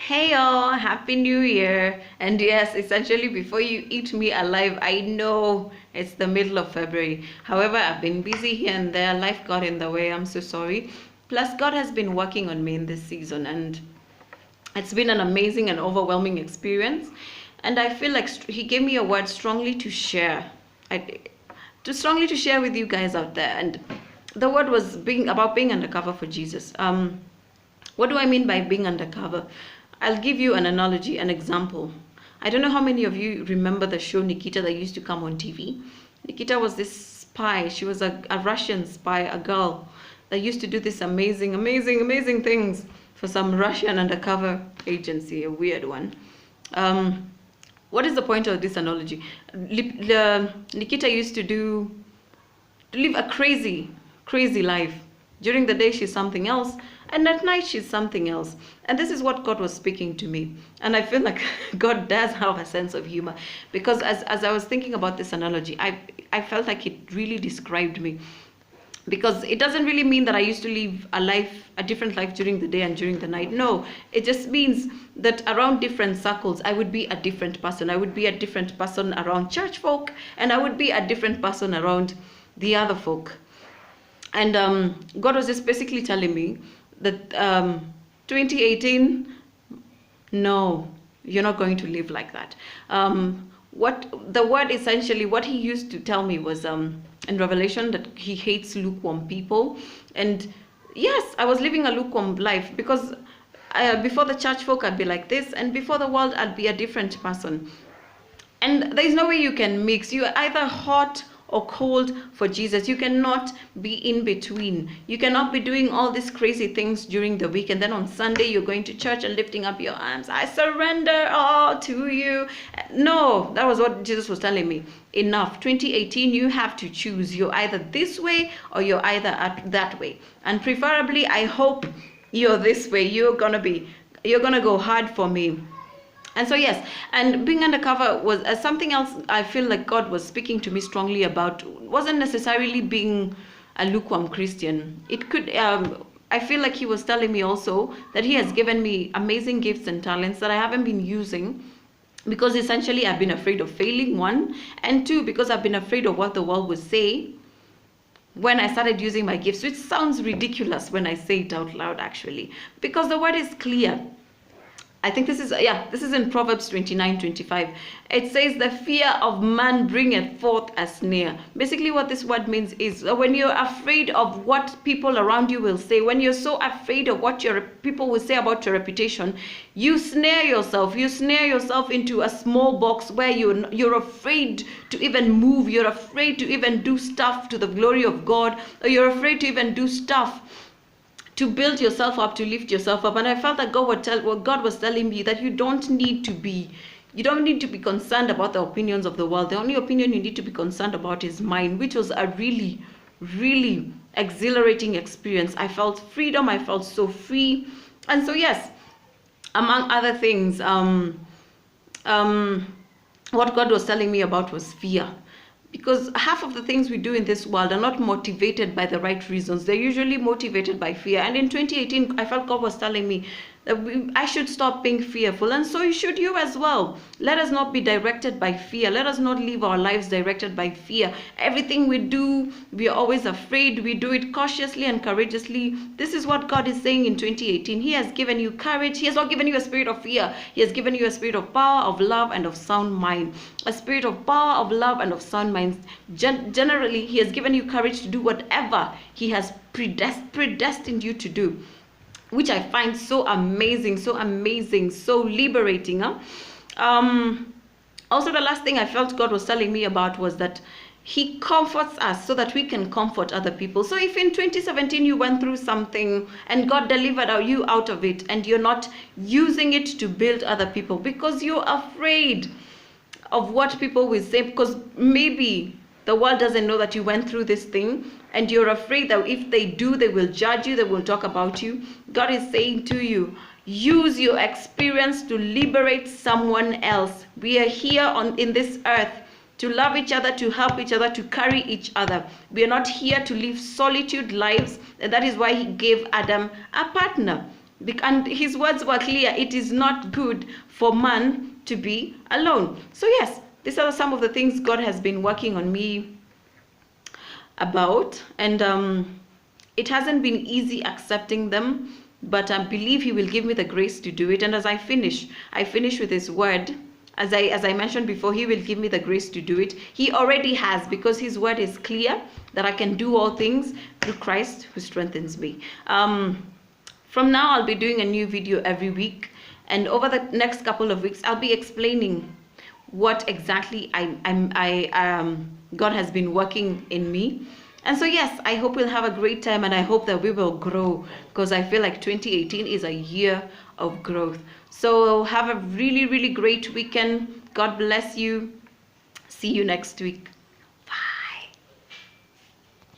Hey all, Happy New Year. And yes, essentially before you eat me alive, I know it's the middle of February. However, I've been busy here and there. Life got in the way. I'm so sorry. Plus, God has been working on me in this season, and it's been an amazing and overwhelming experience. And I feel like He gave me a word strongly to share. Strongly to share with you guys out there. And the word was being undercover for Jesus. What do I mean by being undercover? I'll give you an analogy, an example. I don't know how many of you remember the show Nikita that used to come on TV. Nikita was this spy. She was a Russian spy, a girl that used to do this amazing things for some Russian undercover agency, a weird one. What is the point of this analogy? Nikita used to live a crazy life. During the day, she's something else, and at night, she's something else. And this is what God was speaking to me. And I feel like God does have a sense of humor, because as I was thinking about this analogy, I felt like it really described me. Because it doesn't really mean that I used to live a different life during the day and during the night. No, it just means that around different circles, I would be a different person. I would be a different person around church folk, and I would be a different person around the other folk. And God was just basically telling me that 2018, no, you're not going to live like that. What the word essentially, what He used to tell me was in Revelation that He hates lukewarm people. And yes, I was living a lukewarm life, because before the church folk, I'd be like this, and before the world, I'd be a different person. And there's no way you can mix. You're either hot or cold for Jesus. You cannot be in between. You cannot be doing all these crazy things during the week, and then on Sunday you're going to church and lifting up your arms. I surrender all to you. No, that was what Jesus was telling me. Enough. 2018, you have to choose. You're either this way or you're either that way. And preferably, I hope you're this way. You're gonna go hard for me. And so yes, and being undercover was something else I feel like God was speaking to me strongly about. Wasn't necessarily being a lukewarm Christian. It could, I feel like He was telling me also that He has given me amazing gifts and talents that I haven't been using, because essentially I've been afraid of failing, one, and two, because I've been afraid of what the world would say when I started using my gifts, which sounds ridiculous when I say it out loud actually, because the word is clear. I think this is in Proverbs 29:25. It says, the fear of man bringeth forth a snare. Basically what this word means is when you're afraid of what people around you will say, when you're so afraid of what your people will say about your reputation, you snare yourself into a small box where you're afraid to even move, you're afraid to even do stuff to the glory of God, or you're afraid to even do stuff to build yourself up, to lift yourself up. And I felt that God was telling me that you don't need to be concerned about the opinions of the world. The only opinion you need to be concerned about is mine, which was a really, really exhilarating experience. I felt freedom. I felt so free. And so yes, among other things, what God was telling me about was fear. Because half of the things we do in this world are not motivated by the right reasons. They're usually motivated by fear. And in 2018, I felt God was telling me that I should stop being fearful. And so should you as well. Let us not be directed by fear. Let us not live our lives directed by fear. Everything we do, we are always afraid. We do it cautiously and courageously. This is what God is saying in 2018. He has given you courage. He has not given you a spirit of fear. He has given you a spirit of power, of love, and of sound mind. A spirit of power, of love, and of sound mind. Generally, He has given you courage to do whatever He has predestined you to do, which I find so amazing, so liberating. Also, the last thing I felt God was telling me about was that He comforts us so that we can comfort other people. So if in 2017 you went through something and God delivered you out of it, and you're not using it to build other people because you're afraid of what people will say, because maybe the world doesn't know that you went through this thing, and you're afraid that if they do, they will judge you, they will talk about you. God is saying to you, use your experience to liberate someone else. We are here in this earth to love each other, to help each other, to carry each other. We are not here to live solitude lives, and that is why He gave Adam a partner. And his words were clear. It is not good for man to be alone. So yes, these are some of the things God has been working on me about, and it hasn't been easy accepting them, but I believe he will give me the grace to do it. And as I finish with his word. As I mentioned before, he will give me the grace to do it. He already has, because his word is clear that I can do all things through Christ who strengthens me. From now, I'll be doing a new video every week, and over the next couple of weeks, I'll be explaining what exactly God has been working in me. And so yes, I hope we'll have a great time, and I hope that we will grow, because I feel like 2018 is a year of growth. So have a really, really great weekend. God bless you. See you next week.